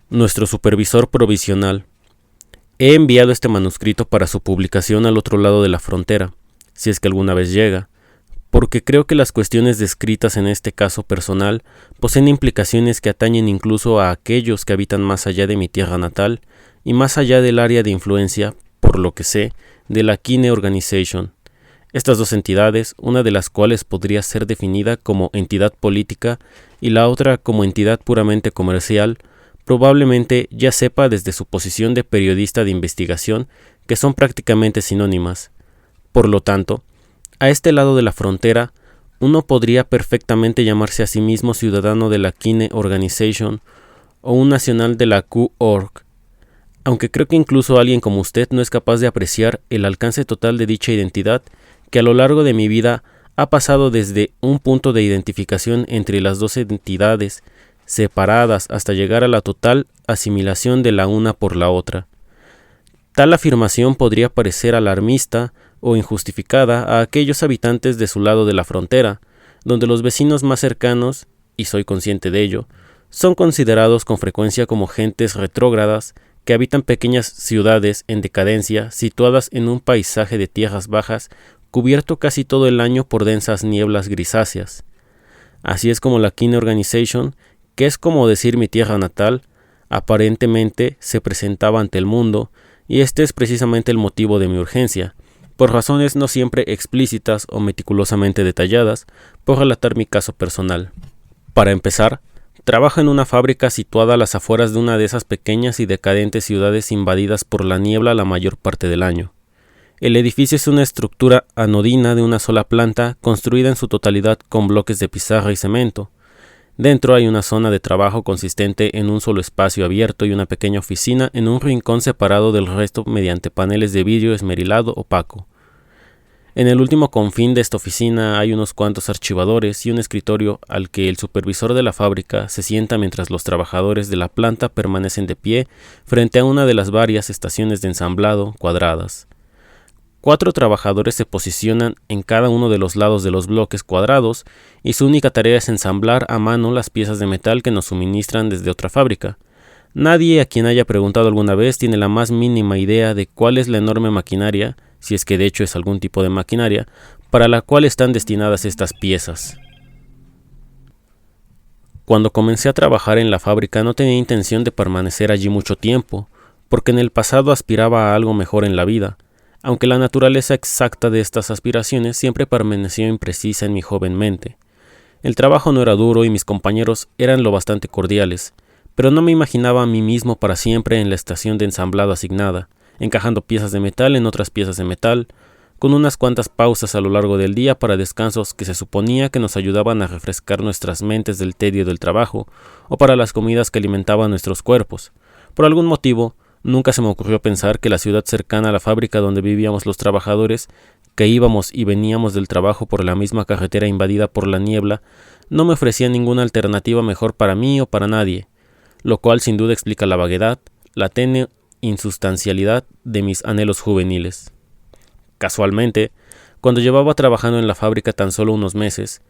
Nuestro supervisor provisional. He enviado este manuscrito para su publicación al otro lado de la frontera, si es que alguna vez llega, porque creo que las cuestiones descritas en este caso personal poseen implicaciones que atañen incluso a aquellos que habitan más allá de mi tierra natal y más allá del área de influencia, por lo que sé, de la Kine Organization. Estas dos entidades, una de las cuales podría ser definida como entidad política y la otra como entidad puramente comercial, probablemente ya sepa desde su posición de periodista de investigación que son prácticamente sinónimas. Por lo tanto, a este lado de la frontera, uno podría perfectamente llamarse a sí mismo ciudadano de la Kine Organization o un nacional de la Q-Org, aunque creo que incluso alguien como usted no es capaz de apreciar el alcance total de dicha identidad que a lo largo de mi vida ha pasado desde un punto de identificación entre las dos entidades separadas hasta llegar a la total asimilación de la una por la otra. Tal afirmación podría parecer alarmista o injustificada a aquellos habitantes de su lado de la frontera, donde los vecinos más cercanos, y soy consciente de ello, son considerados con frecuencia como gentes retrógradas que habitan pequeñas ciudades en decadencia situadas en un paisaje de tierras bajas cubierto casi todo el año por densas nieblas grisáceas. Así es como la Kine Organization, que es como decir mi tierra natal, aparentemente se presentaba ante el mundo, y este es precisamente el motivo de mi urgencia, por razones no siempre explícitas o meticulosamente detalladas, por relatar mi caso personal. Para empezar, trabajo en una fábrica situada a las afueras de una de esas pequeñas y decadentes ciudades invadidas por la niebla la mayor parte del año. El edificio es una estructura anodina de una sola planta, construida en su totalidad con bloques de pizarra y cemento. Dentro hay una zona de trabajo consistente en un solo espacio abierto y una pequeña oficina en un rincón separado del resto mediante paneles de vidrio esmerilado opaco. En el último confín de esta oficina hay unos cuantos archivadores y un escritorio al que el supervisor de la fábrica se sienta mientras los trabajadores de la planta permanecen de pie frente a una de las varias estaciones de ensamblado cuadradas. 4 trabajadores se posicionan en cada uno de los lados de los bloques cuadrados y su única tarea es ensamblar a mano las piezas de metal que nos suministran desde otra fábrica. Nadie a quien haya preguntado alguna vez tiene la más mínima idea de cuál es la enorme maquinaria, si es que de hecho es algún tipo de maquinaria, para la cual están destinadas estas piezas. Cuando comencé a trabajar en la fábrica no tenía intención de permanecer allí mucho tiempo, porque en el pasado aspiraba a algo mejor en la vida, aunque la naturaleza exacta de estas aspiraciones siempre permaneció imprecisa en mi joven mente. El trabajo no era duro y mis compañeros eran lo bastante cordiales, pero no me imaginaba a mí mismo para siempre en la estación de ensamblado asignada, encajando piezas de metal en otras piezas de metal, con unas cuantas pausas a lo largo del día para descansos que se suponía que nos ayudaban a refrescar nuestras mentes del tedio del trabajo, o para las comidas que alimentaban nuestros cuerpos. Por algún motivo, nunca se me ocurrió pensar que la ciudad cercana a la fábrica donde vivíamos los trabajadores, que íbamos y veníamos del trabajo por la misma carretera invadida por la niebla, no me ofrecía ninguna alternativa mejor para mí o para nadie, lo cual sin duda explica la vaguedad, la tenue insustancialidad de mis anhelos juveniles. Casualmente, cuando llevaba trabajando en la fábrica tan solo unos meses,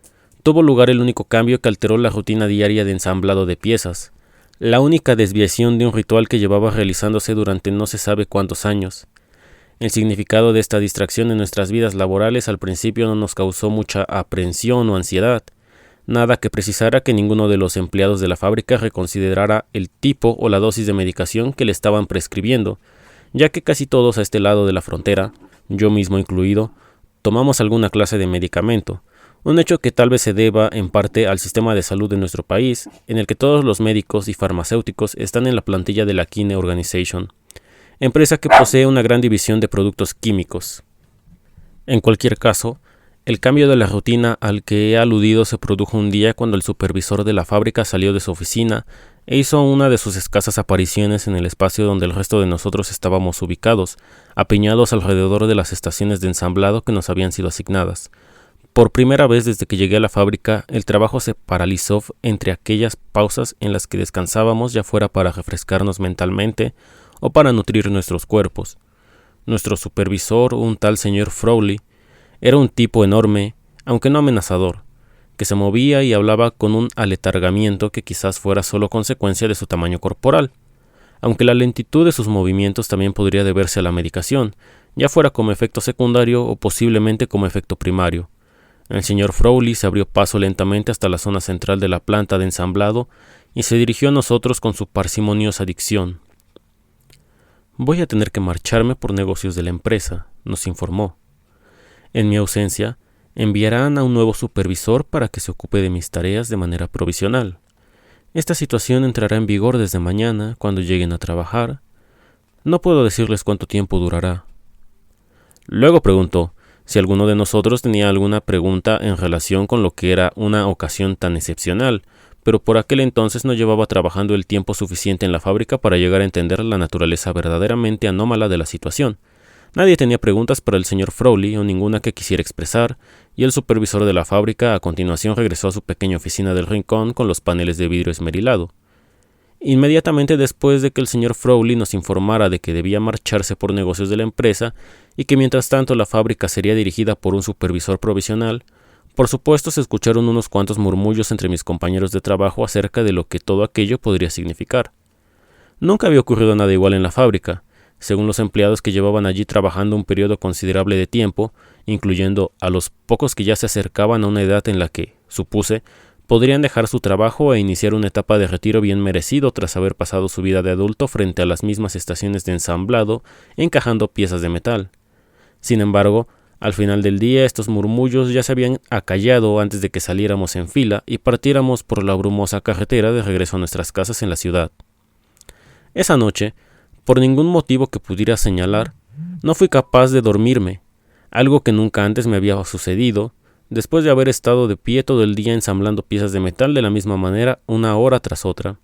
tuvo lugar el único cambio que alteró la rutina diaria de ensamblado de piezas, la única desviación de un ritual que llevaba realizándose durante no se sabe cuántos años. El significado de esta distracción en nuestras vidas laborales al principio no nos causó mucha aprensión o ansiedad, nada que precisara que ninguno de los empleados de la fábrica reconsiderara el tipo o la dosis de medicación que le estaban prescribiendo, ya que casi todos a este lado de la frontera, yo mismo incluido, tomamos alguna clase de medicamento, un hecho que tal vez se deba en parte al sistema de salud de nuestro país, en el que todos los médicos y farmacéuticos están en la plantilla de la Kine Organization, empresa que posee una gran división de productos químicos. En cualquier caso, el cambio de la rutina al que he aludido se produjo un día cuando el supervisor de la fábrica salió de su oficina e hizo una de sus escasas apariciones en el espacio donde el resto de nosotros estábamos ubicados, apiñados alrededor de las estaciones de ensamblado que nos habían sido asignadas. Por primera vez desde que llegué a la fábrica, el trabajo se paralizó entre aquellas pausas en las que descansábamos, ya fuera para refrescarnos mentalmente o para nutrir nuestros cuerpos. Nuestro supervisor, un tal señor Frowley, era un tipo enorme, aunque no amenazador, que se movía y hablaba con un aletargamiento que quizás fuera solo consecuencia de su tamaño corporal. aunque la lentitud de sus movimientos también podría deberse a la medicación, ya fuera como efecto secundario o posiblemente como efecto primario. El señor Frawley se abrió paso lentamente hasta la zona central de la planta de ensamblado y se dirigió a nosotros con su parsimoniosa dicción. «Voy a tener que marcharme por negocios de la empresa», nos informó. «En mi ausencia, enviarán a un nuevo supervisor para que se ocupe de mis tareas de manera provisional. Esta situación entrará en vigor desde mañana, cuando lleguen a trabajar. No puedo decirles cuánto tiempo durará». Luego preguntó si alguno de nosotros tenía alguna pregunta en relación con lo que era una ocasión tan excepcional, pero por aquel entonces no llevaba trabajando el tiempo suficiente en la fábrica para llegar a entender la naturaleza verdaderamente anómala de la situación. Nadie tenía preguntas para el señor Frawley o ninguna que quisiera expresar, y el supervisor de la fábrica a continuación regresó a su pequeña oficina del rincón con los paneles de vidrio esmerilado. Inmediatamente después de que el señor Frawley nos informara de que debía marcharse por negocios de la empresa y que mientras tanto la fábrica sería dirigida por un supervisor provisional, por supuesto se escucharon unos cuantos murmullos entre mis compañeros de trabajo acerca de lo que todo aquello podría significar. Nunca había ocurrido nada igual en la fábrica. Según los empleados que llevaban allí trabajando un periodo considerable de tiempo, incluyendo a los pocos que ya se acercaban a una edad en la que, supuse, podrían dejar su trabajo e iniciar una etapa de retiro bien merecido tras haber pasado su vida de adulto frente a las mismas estaciones de ensamblado, encajando piezas de metal. Sin embargo, al final del día estos murmullos ya se habían acallado antes de que saliéramos en fila y partiéramos por la brumosa carretera de regreso a nuestras casas en la ciudad. Esa noche, por ningún motivo que pudiera señalar, no fui capaz de dormirme, algo que nunca antes me había sucedido, después de haber estado de pie todo el día ensamblando piezas de metal de la misma manera una hora tras otra.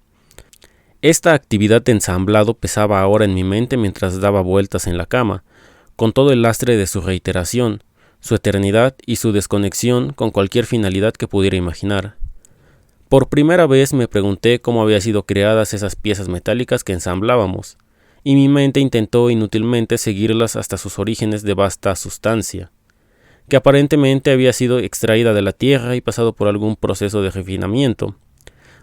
Esta actividad de ensamblado pesaba ahora en mi mente mientras daba vueltas en la cama, con todo el lastre de su reiteración, su eternidad y su desconexión con cualquier finalidad que pudiera imaginar. Por primera vez me pregunté cómo habían sido creadas esas piezas metálicas que ensamblábamos, y mi mente intentó inútilmente seguirlas hasta sus orígenes de vasta sustancia, que aparentemente había sido extraída de la tierra y pasado por algún proceso de refinamiento,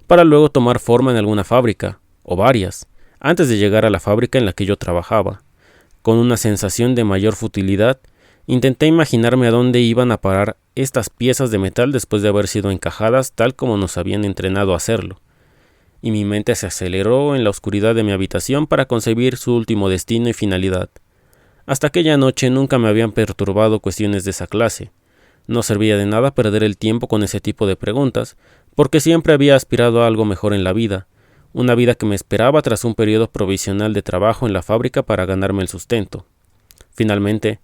para luego tomar forma en alguna fábrica, o varias, antes de llegar a la fábrica en la que yo trabajaba. Con una sensación de mayor futilidad, intenté imaginarme a dónde iban a parar estas piezas de metal después de haber sido encajadas tal como nos habían entrenado a hacerlo, y mi mente se aceleró en la oscuridad de mi habitación para concebir su último destino y finalidad. Hasta aquella noche nunca me habían perturbado cuestiones de esa clase. No servía de nada perder el tiempo con ese tipo de preguntas, porque siempre había aspirado a algo mejor en la vida, una vida que me esperaba tras un periodo provisional de trabajo en la fábrica para ganarme el sustento. Finalmente,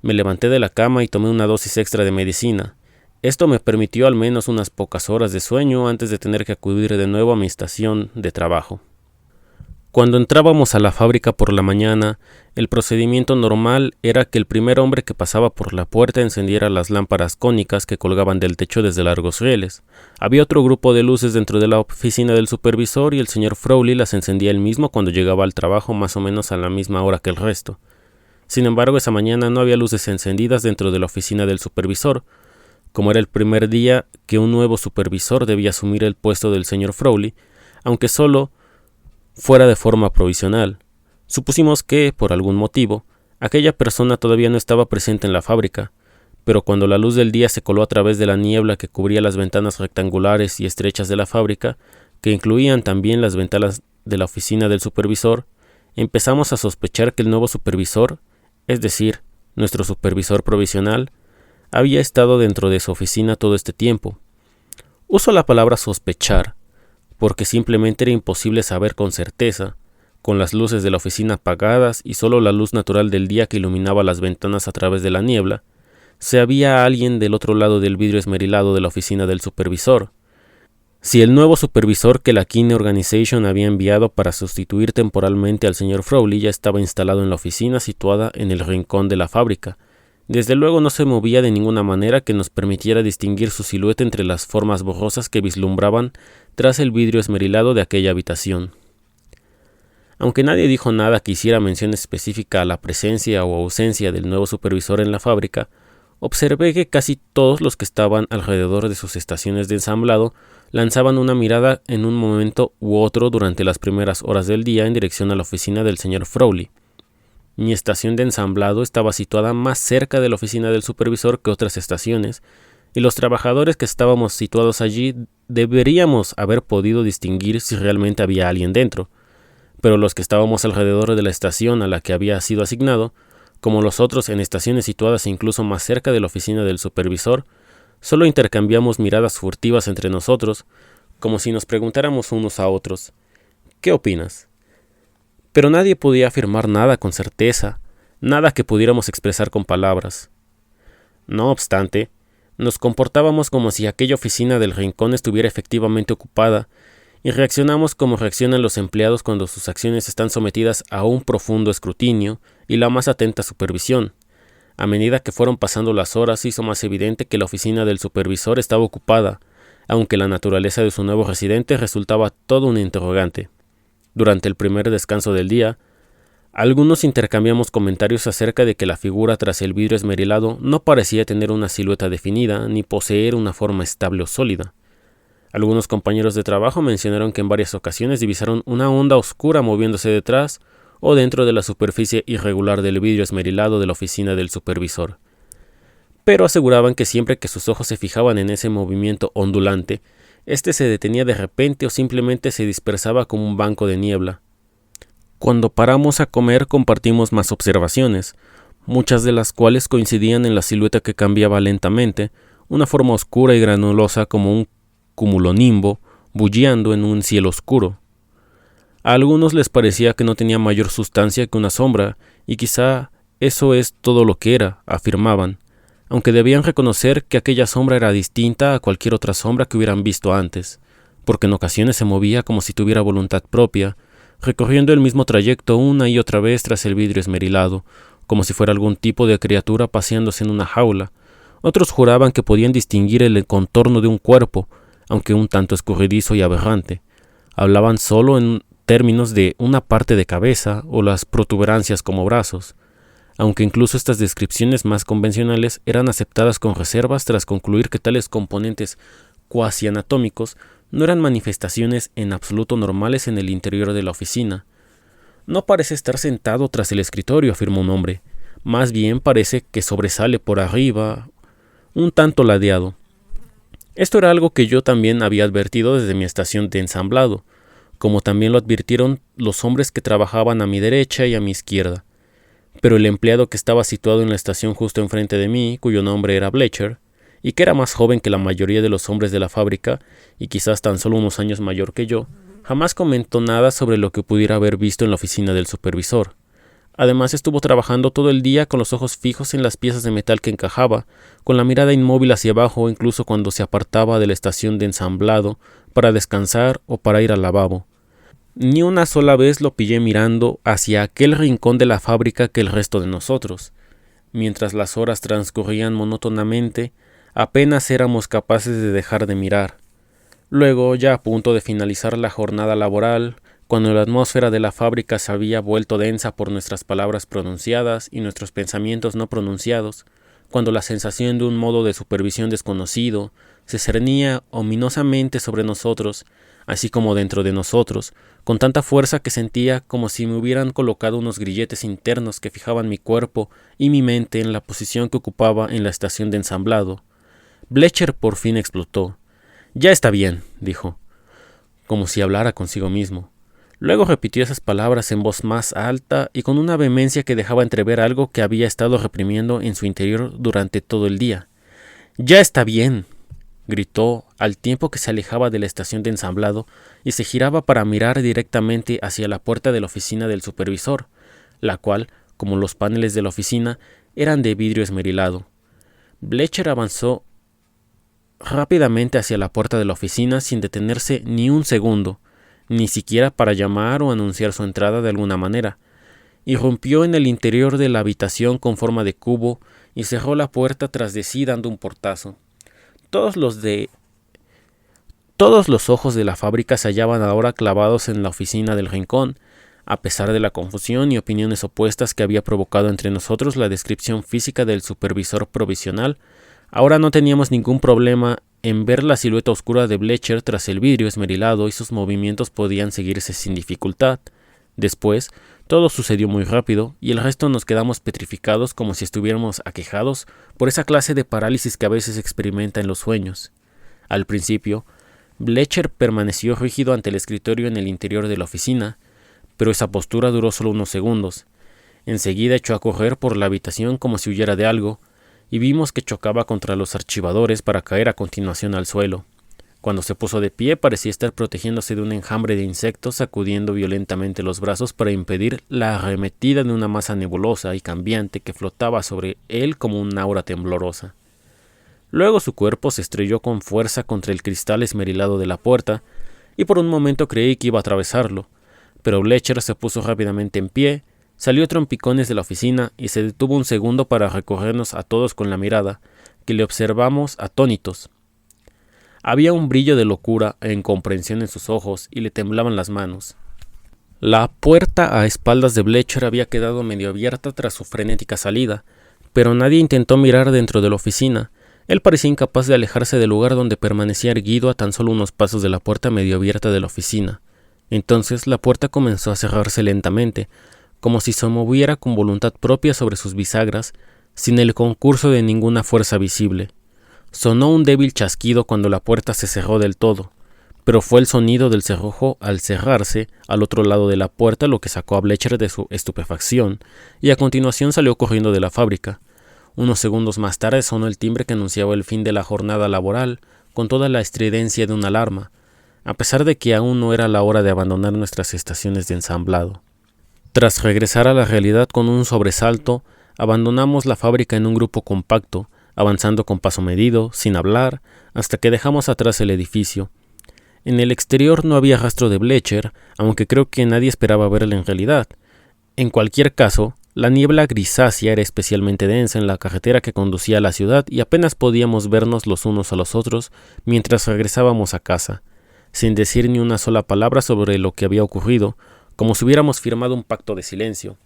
me levanté de la cama y tomé una dosis extra de medicina. Esto me permitió al menos unas pocas horas de sueño antes de tener que acudir de nuevo a mi estación de trabajo. Cuando entrábamos a la fábrica por la mañana, el procedimiento normal era que el primer hombre que pasaba por la puerta encendiera las lámparas cónicas que colgaban del techo desde largos rieles. Había otro grupo de luces dentro de la oficina del supervisor y el señor Frawley las encendía él mismo cuando llegaba al trabajo más o menos a la misma hora que el resto. Sin embargo, esa mañana no había luces encendidas dentro de la oficina del supervisor. Como era el primer día que un nuevo supervisor debía asumir el puesto del señor Frawley, aunque solo fuera de forma provisional, supusimos que, por algún motivo, aquella persona todavía no estaba presente en la fábrica, pero cuando la luz del día se coló a través de la niebla que cubría las ventanas rectangulares y estrechas de la fábrica, que incluían también las ventanas de la oficina del supervisor, empezamos a sospechar que el nuevo supervisor, es decir, nuestro supervisor provisional, había estado dentro de su oficina todo este tiempo. Uso la palabra sospechar, porque simplemente era imposible saber con certeza, con las luces de la oficina apagadas y solo la luz natural del día que iluminaba las ventanas a través de la niebla, si había alguien del otro lado del vidrio esmerilado de la oficina del supervisor. Si el nuevo supervisor que la Keene Organization había enviado para sustituir temporalmente al señor Frawley ya estaba instalado en la oficina situada en el rincón de la fábrica, desde luego no se movía de ninguna manera que nos permitiera distinguir su silueta entre las formas borrosas que vislumbraban tras el vidrio esmerilado de aquella habitación. Aunque nadie dijo nada que hiciera mención específica a la presencia o ausencia del nuevo supervisor en la fábrica, observé que casi todos los que estaban alrededor de sus estaciones de ensamblado lanzaban una mirada en un momento u otro durante las primeras horas del día en dirección a la oficina del señor Frawley. Mi estación de ensamblado estaba situada más cerca de la oficina del supervisor que otras estaciones, y los trabajadores que estábamos situados allí deberíamos haber podido distinguir si realmente había alguien dentro, pero los que estábamos alrededor de la estación a la que había sido asignado, como los otros en estaciones situadas incluso más cerca de la oficina del supervisor, solo intercambiamos miradas furtivas entre nosotros, como si nos preguntáramos unos a otros: ¿qué opinas? Pero nadie podía afirmar nada con certeza, nada que pudiéramos expresar con palabras. No obstante, nos comportábamos como si aquella oficina del rincón estuviera efectivamente ocupada, y reaccionamos como reaccionan los empleados cuando sus acciones están sometidas a un profundo escrutinio y la más atenta supervisión. A medida que fueron pasando las horas, hizo más evidente que la oficina del supervisor estaba ocupada, aunque la naturaleza de su nuevo residente resultaba todo un interrogante. Durante el primer descanso del día, algunos intercambiamos comentarios acerca de que la figura tras el vidrio esmerilado no parecía tener una silueta definida ni poseer una forma estable o sólida. Algunos compañeros de trabajo mencionaron que en varias ocasiones divisaron una onda oscura moviéndose detrás o dentro de la superficie irregular del vidrio esmerilado de la oficina del supervisor. Pero aseguraban que siempre que sus ojos se fijaban en ese movimiento ondulante, éste se detenía de repente o simplemente se dispersaba como un banco de niebla. Cuando paramos a comer compartimos más observaciones, muchas de las cuales coincidían en la silueta que cambiaba lentamente, una forma oscura y granulosa como un cumulonimbo, bulleando en un cielo oscuro. A algunos les parecía que no tenía mayor sustancia que una sombra, y quizá eso es todo lo que era, afirmaban, aunque debían reconocer que aquella sombra era distinta a cualquier otra sombra que hubieran visto antes, porque en ocasiones se movía como si tuviera voluntad propia, recorriendo el mismo trayecto una y otra vez tras el vidrio esmerilado, como si fuera algún tipo de criatura paseándose en una jaula. Otros juraban que podían distinguir el contorno de un cuerpo, aunque un tanto escurridizo y aberrante. Hablaban solo en términos de una parte de cabeza o las protuberancias como brazos, aunque incluso estas descripciones más convencionales eran aceptadas con reservas tras concluir que tales componentes cuasi anatómicos no eran manifestaciones en absoluto normales en el interior de la oficina. No parece estar sentado tras el escritorio, afirmó un hombre. Más bien parece que sobresale por arriba, un tanto ladeado. Esto era algo que yo también había advertido desde mi estación de ensamblado, como también lo advirtieron los hombres que trabajaban a mi derecha y a mi izquierda. Pero el empleado que estaba situado en la estación justo enfrente de mí, cuyo nombre era Blecher, y que era más joven que la mayoría de los hombres de la fábrica, y quizás tan solo unos años mayor que yo, jamás comentó nada sobre lo que pudiera haber visto en la oficina del supervisor. Además estuvo trabajando todo el día con los ojos fijos en las piezas de metal que encajaba, con la mirada inmóvil hacia abajo incluso cuando se apartaba de la estación de ensamblado para descansar o para ir al lavabo. Ni una sola vez lo pillé mirando hacia aquel rincón de la fábrica que el resto de nosotros. Mientras las horas transcurrían monótonamente, apenas éramos capaces de dejar de mirar. Luego, ya a punto de finalizar la jornada laboral, cuando la atmósfera de la fábrica se había vuelto densa por nuestras palabras pronunciadas y nuestros pensamientos no pronunciados, cuando la sensación de un modo de supervisión desconocido se cernía ominosamente sobre nosotros, así como dentro de nosotros, con tanta fuerza que sentía como si me hubieran colocado unos grilletes internos que fijaban mi cuerpo y mi mente en la posición que ocupaba en la estación de ensamblado. Blecher por fin explotó. «Ya está bien», dijo, como si hablara consigo mismo. Luego repitió esas palabras en voz más alta y con una vehemencia que dejaba entrever algo que había estado reprimiendo en su interior durante todo el día. «Ya está bien», gritó al tiempo que se alejaba de la estación de ensamblado y se giraba para mirar directamente hacia la puerta de la oficina del supervisor, la cual, como los paneles de la oficina, eran de vidrio esmerilado. Blecher avanzó rápidamente hacia la puerta de la oficina sin detenerse ni un segundo, ni siquiera para llamar o anunciar su entrada de alguna manera. Irrumpió en el interior de la habitación con forma de cubo y cerró la puerta tras de sí dando un portazo. Todos los ojos de la fábrica se hallaban ahora clavados en la oficina del rincón, a pesar de la confusión y opiniones opuestas que había provocado entre nosotros la descripción física del supervisor provisional. Ahora no teníamos ningún problema en ver la silueta oscura de Blecher tras el vidrio esmerilado y sus movimientos podían seguirse sin dificultad. Después, todo sucedió muy rápido y el resto nos quedamos petrificados como si estuviéramos aquejados por esa clase de parálisis que a veces experimenta en los sueños. Al principio, Blecher permaneció rígido ante el escritorio en el interior de la oficina, pero esa postura duró solo unos segundos. Enseguida echó a correr por la habitación como si huyera de algo, y vimos que chocaba contra los archivadores para caer a continuación al suelo. Cuando se puso de pie parecía estar protegiéndose de un enjambre de insectos, sacudiendo violentamente los brazos para impedir la arremetida de una masa nebulosa y cambiante que flotaba sobre él como un aura temblorosa. Luego su cuerpo se estrelló con fuerza contra el cristal esmerilado de la puerta, y por un momento creí que iba a atravesarlo, pero Blecher se puso rápidamente en pie, salió a trompicones de la oficina y se detuvo un segundo para recorrernos a todos con la mirada, que le observamos atónitos. Había un brillo de locura e incomprensión en sus ojos y le temblaban las manos. La puerta a espaldas de Blecher había quedado medio abierta tras su frenética salida, pero nadie intentó mirar dentro de la oficina. Él parecía incapaz de alejarse del lugar donde permanecía erguido a tan solo unos pasos de la puerta medio abierta de la oficina. Entonces la puerta comenzó a cerrarse lentamente, como si se moviera con voluntad propia sobre sus bisagras, sin el concurso de ninguna fuerza visible. Sonó un débil chasquido cuando la puerta se cerró del todo, pero fue el sonido del cerrojo al cerrarse al otro lado de la puerta lo que sacó a Blecher de su estupefacción, y a continuación salió corriendo de la fábrica. Unos segundos más tarde sonó el timbre que anunciaba el fin de la jornada laboral, con toda la estridencia de una alarma, a pesar de que aún no era la hora de abandonar nuestras estaciones de ensamblado. Tras regresar a la realidad con un sobresalto, abandonamos la fábrica en un grupo compacto, avanzando con paso medido, sin hablar, hasta que dejamos atrás el edificio. En el exterior no había rastro de Blecher, aunque creo que nadie esperaba verle en realidad. En cualquier caso, la niebla grisácea era especialmente densa en la carretera que conducía a la ciudad y apenas podíamos vernos los unos a los otros mientras regresábamos a casa, sin decir ni una sola palabra sobre lo que había ocurrido, como si hubiéramos firmado un pacto de silencio.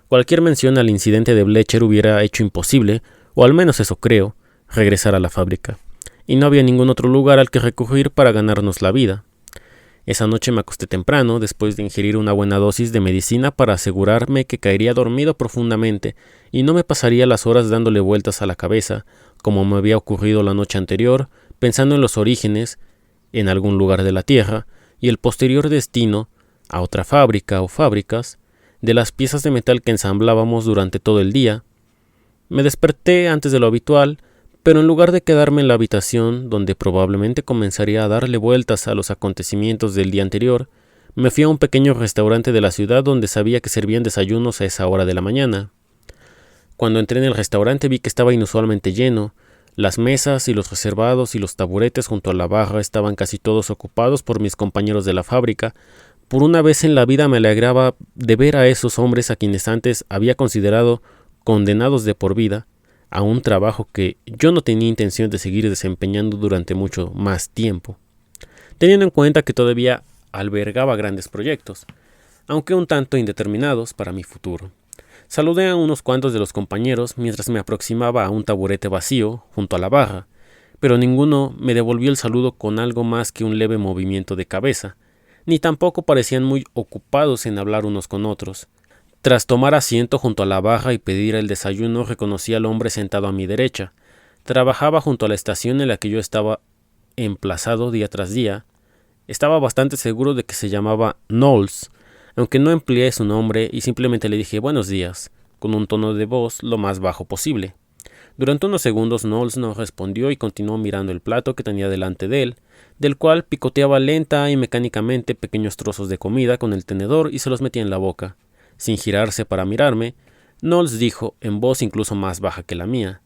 Cualquier mención al incidente de Blecher hubiera hecho imposible, o al menos eso creo, regresar a la fábrica, y no había ningún otro lugar al que recurrir para ganarnos la vida. Esa noche me acosté temprano, después de ingerir una buena dosis de medicina para asegurarme que caería dormido profundamente y no me pasaría las horas dándole vueltas a la cabeza, como me había ocurrido la noche anterior, pensando en los orígenes, en algún lugar de la Tierra, y el posterior destino, a otra fábrica o fábricas, de las piezas de metal que ensamblábamos durante todo el día. Me desperté antes de lo habitual, pero en lugar de quedarme en la habitación, donde probablemente comenzaría a darle vueltas a los acontecimientos del día anterior, me fui a un pequeño restaurante de la ciudad donde sabía que servían desayunos a esa hora de la mañana. Cuando entré en el restaurante vi que estaba inusualmente lleno. Las mesas y los reservados y los taburetes junto a la barra estaban casi todos ocupados por mis compañeros de la fábrica. Por una vez en la vida me alegraba de ver a esos hombres a quienes antes había considerado condenados de por vida a un trabajo que yo no tenía intención de seguir desempeñando durante mucho más tiempo, teniendo en cuenta que todavía albergaba grandes proyectos, aunque un tanto indeterminados para mi futuro. Saludé a unos cuantos de los compañeros mientras me aproximaba a un taburete vacío junto a la barra, pero ninguno me devolvió el saludo con algo más que un leve movimiento de cabeza, ni tampoco parecían muy ocupados en hablar unos con otros. Tras tomar asiento junto a la barra y pedir el desayuno, reconocí al hombre sentado a mi derecha. Trabajaba junto a la estación en la que yo estaba emplazado día tras día. Estaba bastante seguro de que se llamaba Knowles, aunque no empleé su nombre y simplemente le dije buenos días, con un tono de voz lo más bajo posible. Durante unos segundos Knowles no respondió y continuó mirando el plato que tenía delante de él, del cual picoteaba lenta y mecánicamente pequeños trozos de comida con el tenedor y se los metía en la boca. Sin girarse para mirarme, Knowles dijo, en voz incluso más baja que la mía: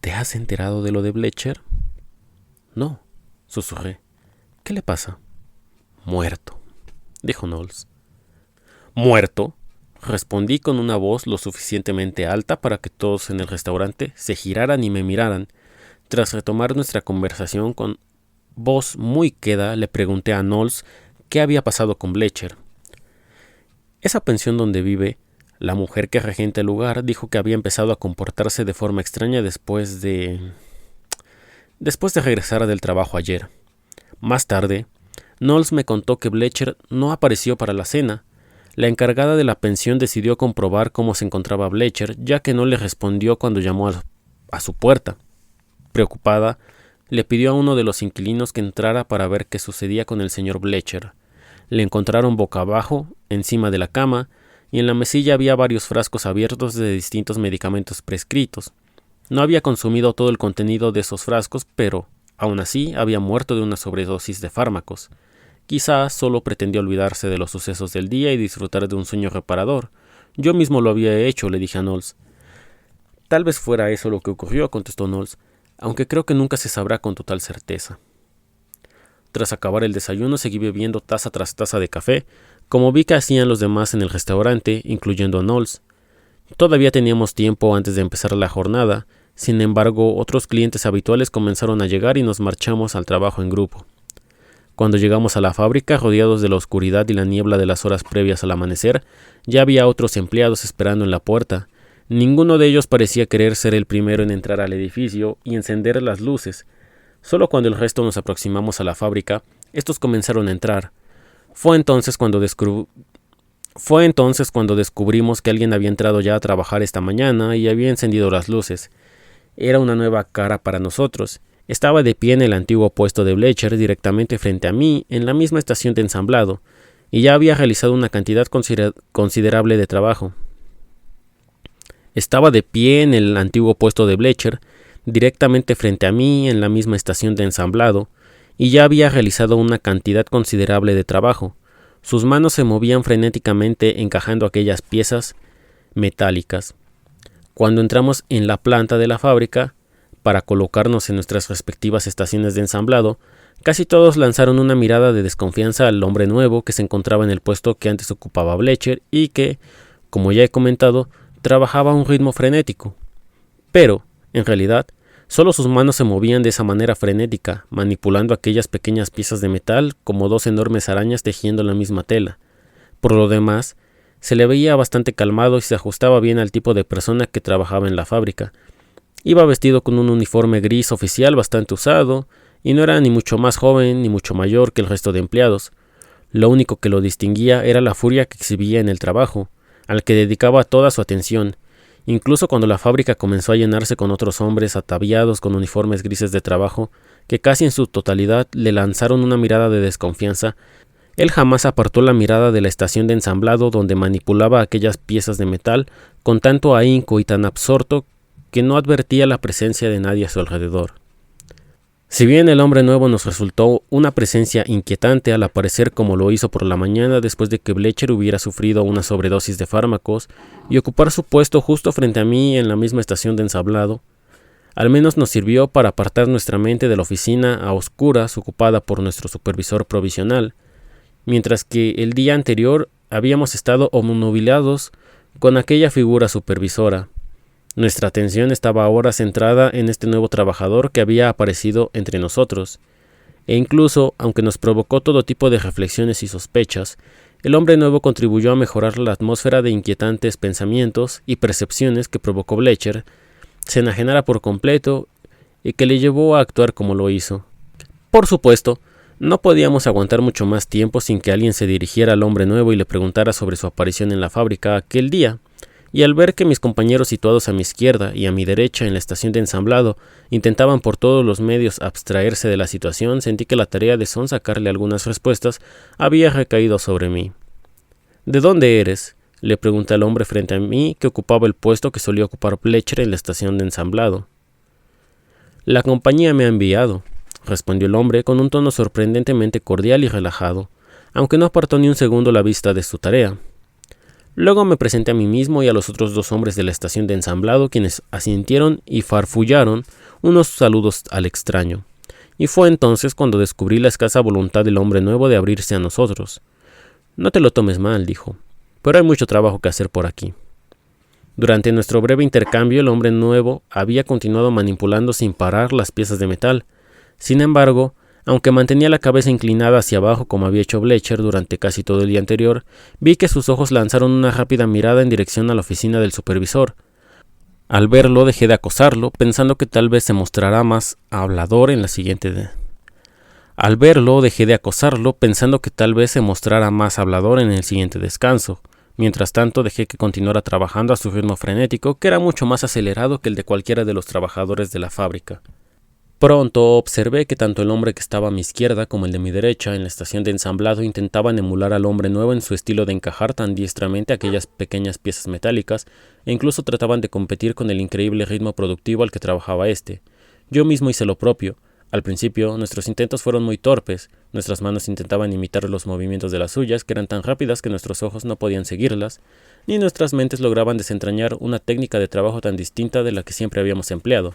¿Te has enterado de lo de Blecher? No, susurré. ¿Qué le pasa? Muerto, dijo Knowles. ¿Muerto? Respondí con una voz lo suficientemente alta para que todos en el restaurante se giraran y me miraran. Tras retomar nuestra conversación con voz muy queda, le pregunté a Knowles qué había pasado con Blecher. Esa pensión donde vive, la mujer que regenta el lugar dijo que había empezado a comportarse de forma extraña después de después de regresar del trabajo ayer. Más tarde, Knowles me contó que Blecher no apareció para la cena. La encargada de la pensión decidió comprobar cómo se encontraba Blecher, ya que no le respondió cuando llamó a su puerta. Preocupada, le pidió a uno de los inquilinos que entrara para ver qué sucedía con el señor Blecher. Le encontraron boca abajo, encima de la cama, y en la mesilla había varios frascos abiertos de distintos medicamentos prescritos. No había consumido todo el contenido de esos frascos, pero, aún así, había muerto de una sobredosis de fármacos. Quizás solo pretendió olvidarse de los sucesos del día y disfrutar de un sueño reparador. Yo mismo lo había hecho, le dije a Knowles. Tal vez fuera eso lo que ocurrió, contestó Knowles, aunque creo que nunca se sabrá con total certeza. Tras acabar el desayuno seguí bebiendo taza tras taza de café, como vi que hacían los demás en el restaurante, incluyendo a Knowles. Todavía teníamos tiempo antes de empezar la jornada, sin embargo, otros clientes habituales comenzaron a llegar y nos marchamos al trabajo en grupo. Cuando llegamos a la fábrica, rodeados de la oscuridad y la niebla de las horas previas al amanecer, ya había otros empleados esperando en la puerta. Ninguno de ellos parecía querer ser el primero en entrar al edificio y encender las luces. Solo cuando el resto nos aproximamos a la fábrica, estos comenzaron a entrar. Fue entonces cuando descubrimos que alguien había entrado ya a trabajar esta mañana y había encendido las luces. Era una nueva cara para nosotros. Estaba de pie en el antiguo puesto de Blecher directamente frente a mí, en la misma estación de ensamblado, y ya había realizado una cantidad considerable de trabajo. Estaba de pie en el antiguo puesto de Blecher, directamente frente a mí en la misma estación de ensamblado, y ya había realizado una cantidad considerable de trabajo. Sus manos se movían frenéticamente encajando aquellas piezas metálicas. Cuando entramos en la planta de la fábrica, para colocarnos en nuestras respectivas estaciones de ensamblado, casi todos lanzaron una mirada de desconfianza al hombre nuevo que se encontraba en el puesto que antes ocupaba Blecher y que, como ya he comentado, trabajaba a un ritmo frenético. Pero, en realidad, solo sus manos se movían de esa manera frenética, manipulando aquellas pequeñas piezas de metal como dos enormes arañas tejiendo la misma tela. Por lo demás, se le veía bastante calmado y se ajustaba bien al tipo de persona que trabajaba en la fábrica. Iba vestido con un uniforme gris oficial bastante usado, y no era ni mucho más joven ni mucho mayor que el resto de empleados. Lo único que lo distinguía era la furia que exhibía en el trabajo, al que dedicaba toda su atención. Incluso cuando la fábrica comenzó a llenarse con otros hombres ataviados con uniformes grises de trabajo, que casi en su totalidad le lanzaron una mirada de desconfianza, él jamás apartó la mirada de la estación de ensamblado donde manipulaba aquellas piezas de metal con tanto ahínco y tan absorto que no advertía la presencia de nadie a su alrededor. Si bien el hombre nuevo nos resultó una presencia inquietante al aparecer como lo hizo por la mañana después de que Blecher hubiera sufrido una sobredosis de fármacos y ocupar su puesto justo frente a mí en la misma estación de ensamblado, al menos nos sirvió para apartar nuestra mente de la oficina a oscuras ocupada por nuestro supervisor provisional, mientras que el día anterior habíamos estado obnubilados con aquella figura supervisora. Nuestra atención estaba ahora centrada en este nuevo trabajador que había aparecido entre nosotros, e incluso, aunque nos provocó todo tipo de reflexiones y sospechas, el hombre nuevo contribuyó a mejorar la atmósfera de inquietantes pensamientos y percepciones que provocó Blecher se enajenara por completo y que le llevó a actuar como lo hizo. Por supuesto, no podíamos aguantar mucho más tiempo sin que alguien se dirigiera al hombre nuevo y le preguntara sobre su aparición en la fábrica aquel día. Y al ver que mis compañeros situados a mi izquierda y a mi derecha en la estación de ensamblado intentaban por todos los medios abstraerse de la situación, sentí que la tarea de sonsacarle algunas respuestas había recaído sobre mí. ¿De dónde eres?, le pregunté al hombre frente a mí que ocupaba el puesto que solía ocupar Blecher en la estación de ensamblado. La compañía me ha enviado, respondió el hombre con un tono sorprendentemente cordial y relajado, aunque no apartó ni un segundo la vista de su tarea. Luego me presenté a mí mismo y a los otros dos hombres de la estación de ensamblado, quienes asintieron y farfullaron unos saludos al extraño. Y fue entonces cuando descubrí la escasa voluntad del hombre nuevo de abrirse a nosotros. «No te lo tomes mal», dijo, «pero hay mucho trabajo que hacer por aquí». Durante nuestro breve intercambio, el hombre nuevo había continuado manipulando sin parar las piezas de metal. Sin embargo, aunque mantenía la cabeza inclinada hacia abajo como había hecho Blecher durante casi todo el día anterior, vi que sus ojos lanzaron una rápida mirada en dirección a la oficina del supervisor. Al verlo dejé de acosarlo, pensando que tal vez se mostrará más hablador en la siguiente Al verlo dejé de acosarlo, pensando que tal vez se mostrara más hablador en el siguiente descanso. Mientras tanto dejé que continuara trabajando a su ritmo frenético, que era mucho más acelerado que el de cualquiera de los trabajadores de la fábrica. Pronto observé que tanto el hombre que estaba a mi izquierda como el de mi derecha en la estación de ensamblado intentaban emular al hombre nuevo en su estilo de encajar tan diestramente aquellas pequeñas piezas metálicas e incluso trataban de competir con el increíble ritmo productivo al que trabajaba éste. Yo mismo hice lo propio. Al principio, nuestros intentos fueron muy torpes. Nuestras manos intentaban imitar los movimientos de las suyas, que eran tan rápidas que nuestros ojos no podían seguirlas, ni nuestras mentes lograban desentrañar una técnica de trabajo tan distinta de la que siempre habíamos empleado.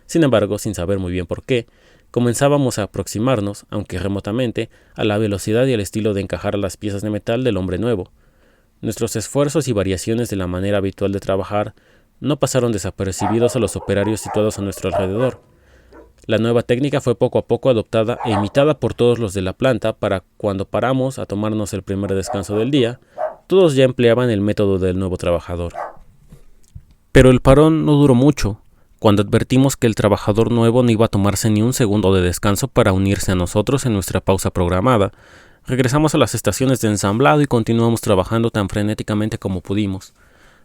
Sin embargo, sin saber muy bien por qué, comenzábamos a aproximarnos, aunque remotamente, a la velocidad y al estilo de encajar las piezas de metal del hombre nuevo. Nuestros esfuerzos y variaciones de la manera habitual de trabajar no pasaron desapercibidos a los operarios situados a nuestro alrededor. La nueva técnica fue poco a poco adoptada e imitada por todos los de la planta para cuando paramos a tomarnos el primer descanso del día, todos ya empleaban el método del nuevo trabajador. Pero el parón no duró mucho. Cuando advertimos que el trabajador nuevo no iba a tomarse ni un segundo de descanso para unirse a nosotros en nuestra pausa programada, regresamos a las estaciones de ensamblado y continuamos trabajando tan frenéticamente como pudimos.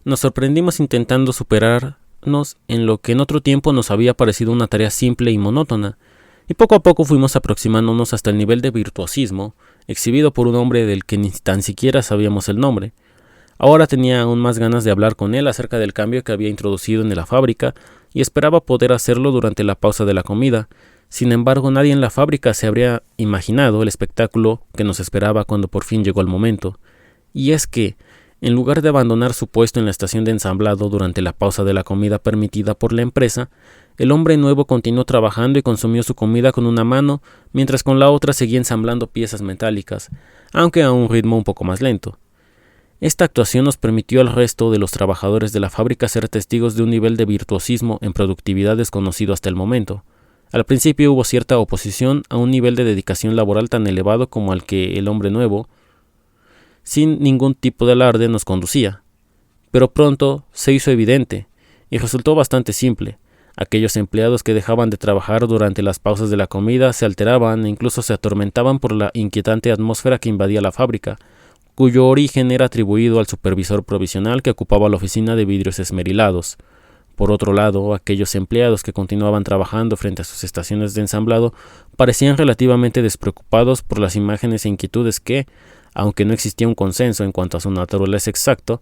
Nos sorprendimos intentando superarnos en lo que en otro tiempo nos había parecido una tarea simple y monótona, y poco a poco fuimos aproximándonos hasta el nivel de virtuosismo exhibido por un hombre del que ni tan siquiera sabíamos el nombre. Ahora tenía aún más ganas de hablar con él acerca del cambio que había introducido en la fábrica y esperaba poder hacerlo durante la pausa de la comida. Sin embargo, nadie en la fábrica se habría imaginado el espectáculo que nos esperaba cuando por fin llegó el momento. Y es que, en lugar de abandonar su puesto en la estación de ensamblado durante la pausa de la comida permitida por la empresa, el hombre nuevo continuó trabajando y consumió su comida con una mano, mientras con la otra seguía ensamblando piezas metálicas, aunque a un ritmo un poco más lento. Esta actuación nos permitió al resto de los trabajadores de la fábrica ser testigos de un nivel de virtuosismo en productividad desconocido hasta el momento. Al principio hubo cierta oposición a un nivel de dedicación laboral tan elevado como al que el hombre nuevo, sin ningún tipo de alarde, nos conducía. Pero pronto se hizo evidente, y resultó bastante simple. Aquellos empleados que dejaban de trabajar durante las pausas de la comida se alteraban e incluso se atormentaban por la inquietante atmósfera que invadía la fábrica, cuyo origen era atribuido al supervisor provisional que ocupaba la oficina de vidrios esmerilados. Por otro lado, aquellos empleados que continuaban trabajando frente a sus estaciones de ensamblado parecían relativamente despreocupados por las imágenes e inquietudes que, aunque no existía un consenso en cuanto a su naturaleza exacto,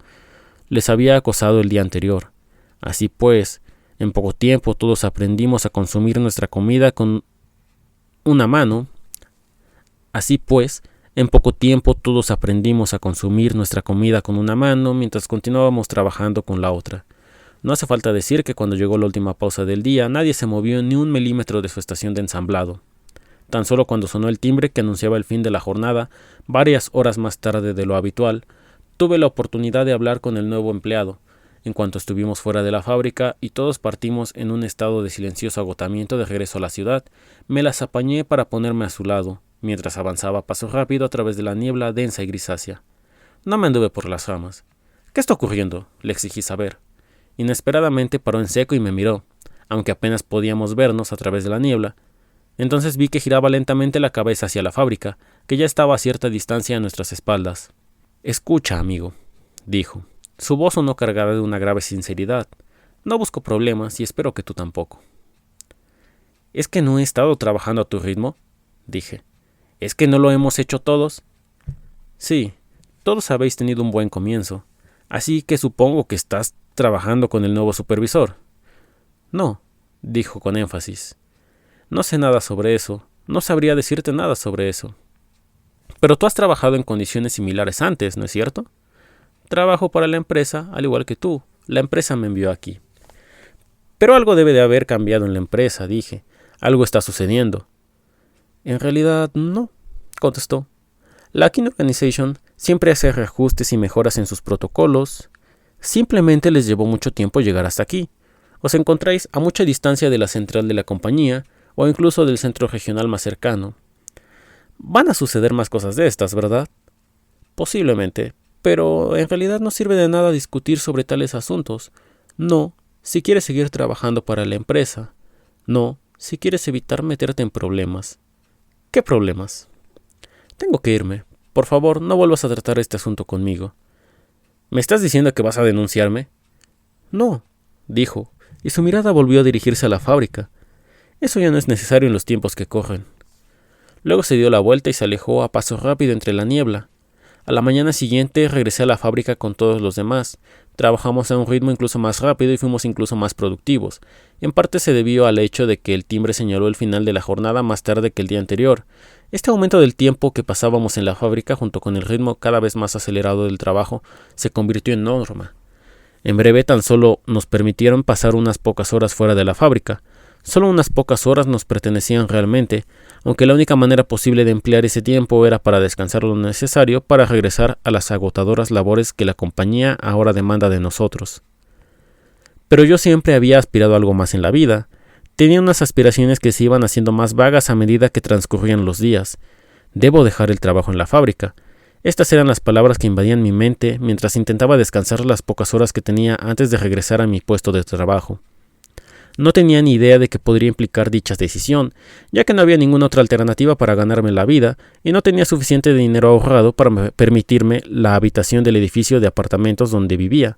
les había acosado el día anterior. Así pues, en poco tiempo todos aprendimos a consumir nuestra comida con una mano. Mientras continuábamos trabajando con la otra. No hace falta decir que cuando llegó la última pausa del día, nadie se movió ni un milímetro de su estación de ensamblado. Tan solo cuando sonó el timbre que anunciaba el fin de la jornada, varias horas más tarde de lo habitual, tuve la oportunidad de hablar con el nuevo empleado. En cuanto estuvimos fuera de la fábrica y todos partimos en un estado de silencioso agotamiento de regreso a la ciudad, me las apañé para ponerme a su lado, mientras avanzaba a paso rápido a través de la niebla densa y grisácea. No me anduve por las ramas. ¿Qué está ocurriendo?, le exigí saber. Inesperadamente paró en seco y me miró, aunque apenas podíamos vernos a través de la niebla. Entonces vi que giraba lentamente la cabeza hacia la fábrica, que ya estaba a cierta distancia a nuestras espaldas. «Escucha, amigo», dijo. Su voz sonó cargada de una grave sinceridad. «No busco problemas y espero que tú tampoco». «¿Es que no he estado trabajando a tu ritmo?», dije. «¿Es que no lo hemos hecho todos?». «Sí, todos habéis tenido un buen comienzo. Así que supongo que estás trabajando con el nuevo supervisor». «No», dijo con énfasis. «No sé nada sobre eso. No sabría decirte nada sobre eso». «Pero tú has trabajado en condiciones similares antes, ¿no es cierto?». «Trabajo para la empresa, al igual que tú. La empresa me envió aquí». «Pero algo debe de haber cambiado en la empresa», dije. «Algo está sucediendo». «En realidad, no», contestó. «La King Organization siempre hace reajustes y mejoras en sus protocolos. Simplemente les llevó mucho tiempo llegar hasta aquí. Os encontráis a mucha distancia de la central de la compañía o incluso del centro regional más cercano. Van a suceder más cosas de estas, ¿verdad? Posiblemente, pero en realidad no sirve de nada discutir sobre tales asuntos. No, si quieres seguir trabajando para la empresa. No, si quieres evitar meterte en problemas. ¿Qué problemas? Tengo que irme. Por favor, no vuelvas a tratar este asunto conmigo. ¿Me estás diciendo que vas a denunciarme? No, dijo, y su mirada volvió a dirigirse a la fábrica. Eso ya no es necesario en los tiempos que corren. Luego se dio la vuelta y se alejó a paso rápido entre la niebla. A la mañana siguiente regresé a la fábrica con todos los demás. Trabajamos a un ritmo incluso más rápido y fuimos incluso más productivos. En parte se debió al hecho de que el timbre señaló el final de la jornada más tarde que el día anterior. Este aumento del tiempo que pasábamos en la fábrica junto con el ritmo cada vez más acelerado del trabajo se convirtió en norma. En breve tan solo nos permitieron pasar unas pocas horas fuera de la fábrica. Solo unas pocas horas nos pertenecían realmente, aunque la única manera posible de emplear ese tiempo era para descansar lo necesario para regresar a las agotadoras labores que la compañía ahora demanda de nosotros. Pero yo siempre había aspirado a algo más en la vida. Tenía unas aspiraciones que se iban haciendo más vagas a medida que transcurrían los días. Debo dejar el trabajo en la fábrica. Estas eran las palabras que invadían mi mente mientras intentaba descansar las pocas horas que tenía antes de regresar a mi puesto de trabajo. No tenía ni idea de qué podría implicar dicha decisión, ya que no había ninguna otra alternativa para ganarme la vida y no tenía suficiente dinero ahorrado para permitirme la habitación del edificio de apartamentos donde vivía.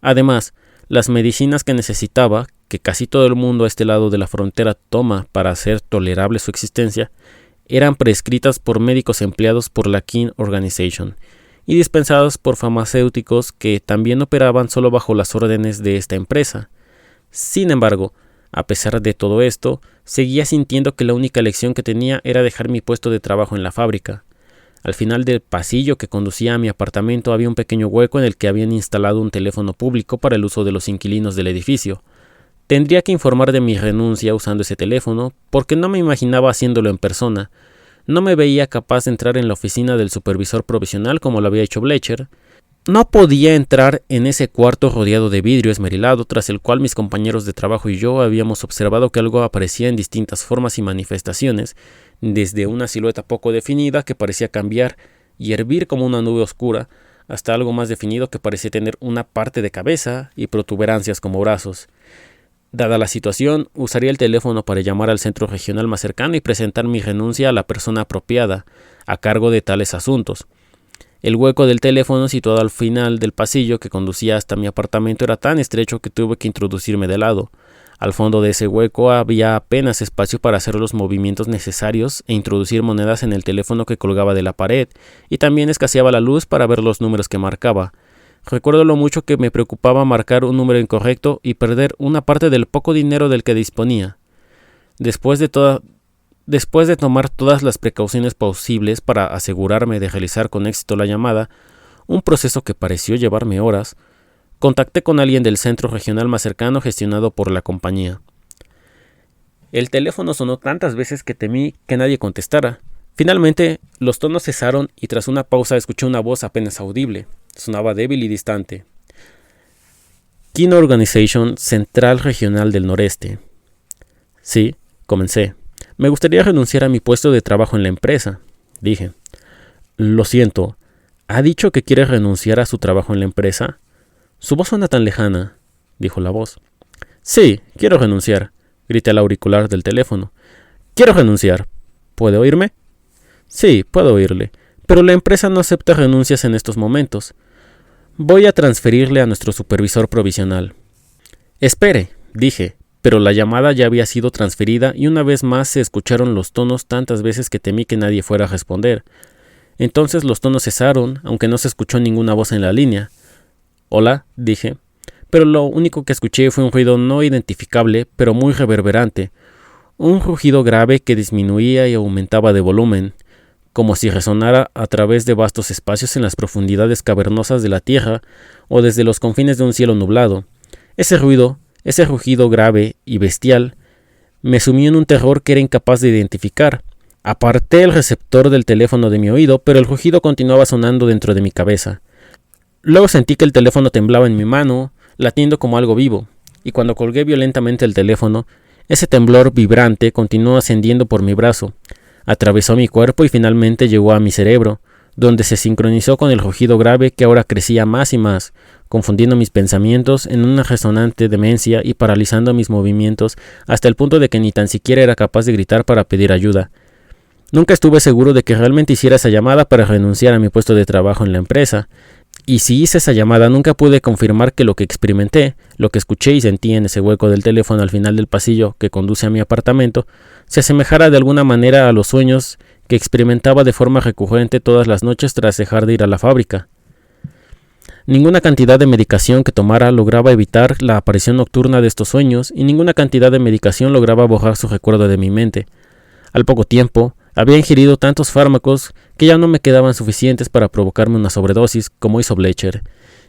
Además, las medicinas que necesitaba, que casi todo el mundo a este lado de la frontera toma para hacer tolerable su existencia, eran prescritas por médicos empleados por la King Organization y dispensadas por farmacéuticos que también operaban solo bajo las órdenes de esta empresa. Sin embargo, a pesar de todo esto, seguía sintiendo que la única elección que tenía era dejar mi puesto de trabajo en la fábrica. Al final del pasillo que conducía a mi apartamento había un pequeño hueco en el que habían instalado un teléfono público para el uso de los inquilinos del edificio. Tendría que informar de mi renuncia usando ese teléfono, porque no me imaginaba haciéndolo en persona. No me veía capaz de entrar en la oficina del supervisor provisional como lo había hecho Blecher. No podía entrar en ese cuarto rodeado de vidrio esmerilado, tras el cual mis compañeros de trabajo y yo habíamos observado que algo aparecía en distintas formas y manifestaciones, desde una silueta poco definida que parecía cambiar y hervir como una nube oscura, hasta algo más definido que parecía tener una parte de cabeza y protuberancias como brazos. Dada la situación, usaría el teléfono para llamar al centro regional más cercano y presentar mi renuncia a la persona apropiada, a cargo de tales asuntos. El hueco del teléfono situado al final del pasillo que conducía hasta mi apartamento era tan estrecho que tuve que introducirme de lado. Al fondo de ese hueco había apenas espacio para hacer los movimientos necesarios e introducir monedas en el teléfono que colgaba de la pared, y también escaseaba la luz para ver los números que marcaba. Recuerdo lo mucho que me preocupaba marcar un número incorrecto y perder una parte del poco dinero del que disponía. Después de tomar todas las precauciones posibles para asegurarme de realizar con éxito la llamada, un proceso que pareció llevarme horas, contacté con alguien del centro regional más cercano gestionado por la compañía. El teléfono sonó tantas veces que temí que nadie contestara. Finalmente, los tonos cesaron y tras una pausa escuché una voz apenas audible. Sonaba débil y distante. King Organization, Central Regional del Noreste. Sí, comencé. Me gustaría renunciar a mi puesto de trabajo en la empresa, dije. Lo siento, ¿ha dicho que quiere renunciar a su trabajo en la empresa? Su voz suena tan lejana, dijo la voz. Sí, quiero renunciar, grité al auricular del teléfono. Quiero renunciar. ¿Puede oírme? Sí, puedo oírle, pero la empresa no acepta renuncias en estos momentos. Voy a transferirle a nuestro supervisor provisional. Espere, dije, pero la llamada ya había sido transferida y una vez más se escucharon los tonos tantas veces que temí que nadie fuera a responder. Entonces los tonos cesaron, aunque no se escuchó ninguna voz en la línea. Hola, dije, pero lo único que escuché fue un ruido no identificable, pero muy reverberante, un rugido grave que disminuía y aumentaba de volumen, como si resonara a través de vastos espacios en las profundidades cavernosas de la tierra o desde los confines de un cielo nublado. Ese rugido grave y bestial me sumió en un terror que era incapaz de identificar. Aparté el receptor del teléfono de mi oído, pero el rugido continuaba sonando dentro de mi cabeza. Luego sentí que el teléfono temblaba en mi mano, latiendo como algo vivo, y cuando colgué violentamente el teléfono, ese temblor vibrante continuó ascendiendo por mi brazo, atravesó mi cuerpo y finalmente llegó a mi cerebro, donde se sincronizó con el rugido grave que ahora crecía más y más, confundiendo mis pensamientos en una resonante demencia y paralizando mis movimientos hasta el punto de que ni tan siquiera era capaz de gritar para pedir ayuda. Nunca estuve seguro de que realmente hiciera esa llamada para renunciar a mi puesto de trabajo en la empresa, y si hice esa llamada nunca pude confirmar que lo que experimenté, lo que escuché y sentí en ese hueco del teléfono al final del pasillo que conduce a mi apartamento, se asemejara de alguna manera a los sueños que experimentaba de forma recurrente todas las noches tras dejar de ir a la fábrica. Ninguna cantidad de medicación que tomara lograba evitar la aparición nocturna de estos sueños y ninguna cantidad de medicación lograba borrar su recuerdo de mi mente. Al poco tiempo, había ingerido tantos fármacos que ya no me quedaban suficientes para provocarme una sobredosis, como hizo Blecher,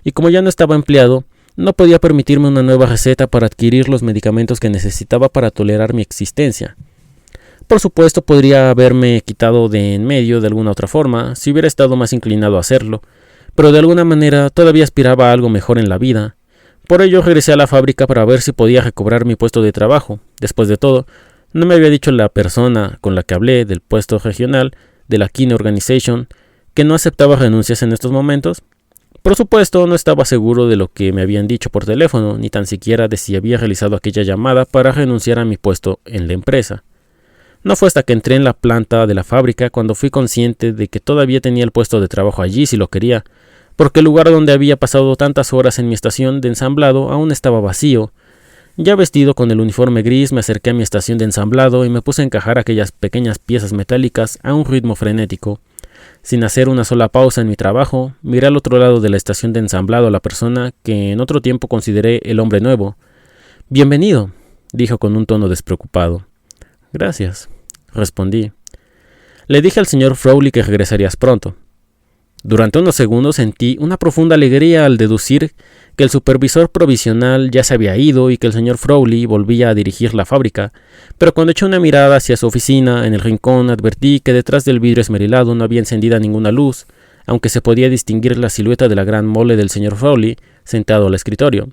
y como ya no estaba empleado, no podía permitirme una nueva receta para adquirir los medicamentos que necesitaba para tolerar mi existencia. Por supuesto, podría haberme quitado de en medio de alguna otra forma, si hubiera estado más inclinado a hacerlo, pero de alguna manera todavía aspiraba a algo mejor en la vida. Por ello regresé a la fábrica para ver si podía recobrar mi puesto de trabajo. Después de todo, ¿no me había dicho la persona con la que hablé del puesto regional de la Kine Organization que no aceptaba renuncias en estos momentos? Por supuesto, no estaba seguro de lo que me habían dicho por teléfono, ni tan siquiera de si había realizado aquella llamada para renunciar a mi puesto en la empresa. No fue hasta que entré en la planta de la fábrica cuando fui consciente de que todavía tenía el puesto de trabajo allí si lo quería, porque el lugar donde había pasado tantas horas en mi estación de ensamblado aún estaba vacío. Ya vestido con el uniforme gris, me acerqué a mi estación de ensamblado y me puse a encajar aquellas pequeñas piezas metálicas a un ritmo frenético. Sin hacer una sola pausa en mi trabajo, miré al otro lado de la estación de ensamblado a la persona que en otro tiempo consideré el hombre nuevo. «Bienvenido», dijo con un tono despreocupado. «Gracias», respondí. «Le dije al señor Frawley que regresarías pronto». Durante unos segundos sentí una profunda alegría al deducir que el supervisor provisional ya se había ido y que el señor Frawley volvía a dirigir la fábrica, pero cuando eché una mirada hacia su oficina, en el rincón advertí que detrás del vidrio esmerilado no había encendida ninguna luz, aunque se podía distinguir la silueta de la gran mole del señor Frawley sentado al escritorio.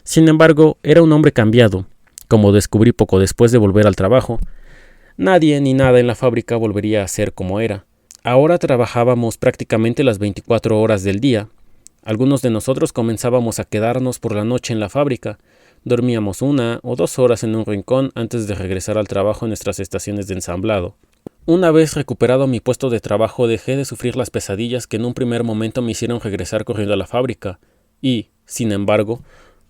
Sin embargo, era un hombre cambiado, como descubrí poco después de volver al trabajo. Nadie ni nada en la fábrica volvería a ser como era. Ahora trabajábamos prácticamente las 24 horas del día. Algunos de nosotros comenzábamos a quedarnos por la noche en la fábrica. Dormíamos 1 o 2 horas en un rincón antes de regresar al trabajo en nuestras estaciones de ensamblado. Una vez recuperado mi puesto de trabajo, dejé de sufrir las pesadillas que en un primer momento me hicieron regresar corriendo a la fábrica y, sin embargo,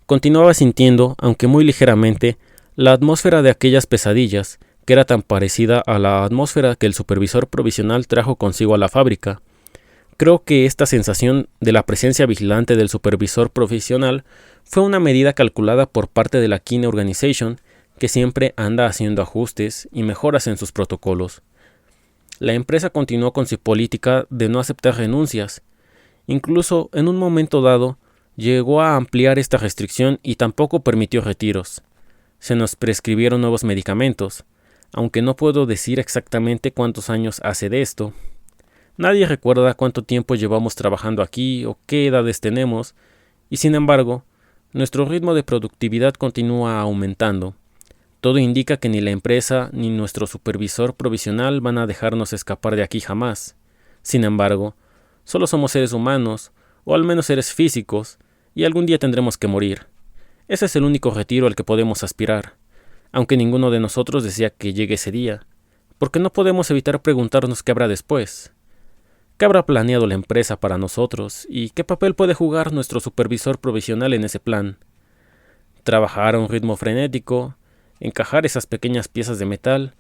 continuaba sintiendo, aunque muy ligeramente, la atmósfera de aquellas pesadillas, que era tan parecida a la atmósfera que el supervisor provisional trajo consigo a la fábrica. Creo que esta sensación de la presencia vigilante del supervisor provisional fue una medida calculada por parte de la Kine Organization, que siempre anda haciendo ajustes y mejoras en sus protocolos. La empresa continuó con su política de no aceptar renuncias. Incluso en un momento dado llegó a ampliar esta restricción y tampoco permitió retiros. Se nos prescribieron nuevos medicamentos, aunque no puedo decir exactamente cuántos años hace de esto. Nadie recuerda cuánto tiempo llevamos trabajando aquí o qué edades tenemos, y sin embargo, nuestro ritmo de productividad continúa aumentando. Todo indica que ni la empresa ni nuestro supervisor provisional van a dejarnos escapar de aquí jamás. Sin embargo, solo somos seres humanos, o al menos seres físicos, y algún día tendremos que morir. Ese es el único retiro al que podemos aspirar, aunque ninguno de nosotros desea que llegue ese día, porque no podemos evitar preguntarnos qué habrá después. ¿Qué habrá planeado la empresa para nosotros y qué papel puede jugar nuestro supervisor provisional en ese plan? Trabajar a un ritmo frenético, encajar esas pequeñas piezas de metal,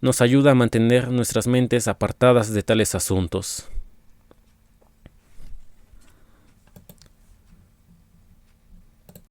nos ayuda a mantener nuestras mentes apartadas de tales asuntos.